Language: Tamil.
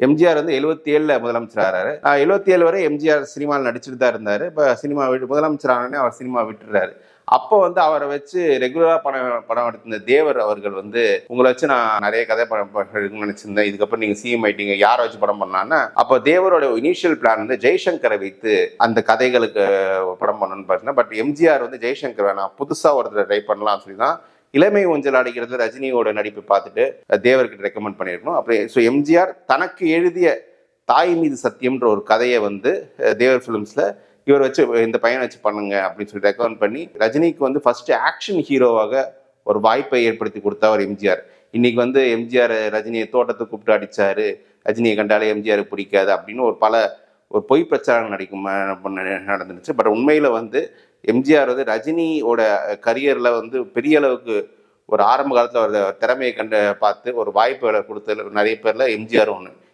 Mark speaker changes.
Speaker 1: எம்ஜிஆர் வந்து 77ல முதலமைச்சர் ஆறாரு. 77 வரை எம்ஜிஆர் சினிமாவில் நடிச்சுட்டு தான் இருந்தாரு. இப்போ சினிமா முதலமைச்சர் ஆனோடனே அவர் சினிமா விட்டுறாரு. அப்போ வந்து அவரை வச்சு ரெகுலரா படம் எடுத்திருந்த தேவர் அவர்கள் வந்து, உங்களை வச்சு நான் நிறைய கதை படம் எடுக்கணும்னு நினைச்சிருந்தேன், இதுக்கப்புறம் நீங்க சிஎம் ஆயிட்டீங்க, யாரை வச்சு படம் பண்ணலான்னா, அப்போ தேவரோட இனிஷியல் பிளான் வந்து ஜெய்சங்கரை வைத்து அந்த கதைகளுக்கு படம் பண்ணணும்னு பார்த்தீங்கன்னா, பட் எம்ஜிஆர் வந்து ஜெய்சங்கர் வேணாம், புதுசா ஒருத்தர் ட்ரை பண்ணலாம்னு சொல்லி தான் இளமை ஊஞ்சல் அடிக்கிறது ரஜினியோட நடிப்பை பார்த்துட்டு தேவர்கிட்ட ரெக்கமெண்ட் பண்ணியிருக்கணும். அப்படி ஸோ எம்ஜிஆர் தனக்கு எழுதிய தாய் மீது சத்தியம்ன்ற ஒரு கதையை வந்து தேவர் ஃபிலிம்ஸ்ல இவர் வச்சு இந்த பையனை வச்சு பண்ணுங்க அப்படின்னு சொல்லி ரெக்கமெண்ட் பண்ணி ரஜினிக்கு வந்து ஃபர்ஸ்ட் ஆக்ஷன் ஹீரோவாக ஒரு வாய்ப்பை ஏற்படுத்தி கொடுத்தவர் எம்ஜிஆர். இன்னைக்கு வந்து எம்ஜிஆர் ரஜினியை தோட்டத்தை கூப்பிட்டு அடிச்சாரு, ரஜினியை கண்டாலே எம்ஜிஆருக்கு பிடிக்காது அப்படின்னு ஒரு பொய் பிரச்சாரம் நடந்துருச்சு. பட் உண்மையில வந்து எம்ஜிஆர் வந்து ரஜினியோட கரியர்ல வந்து பெரிய அளவுக்கு ஒரு ஆரம்ப காலத்துல ஒரு திறமையை பார்த்து ஒரு வாய்ப்புகளை கொடுத்தது நிறைய பேர்ல எம்ஜிஆர் ஒன்று.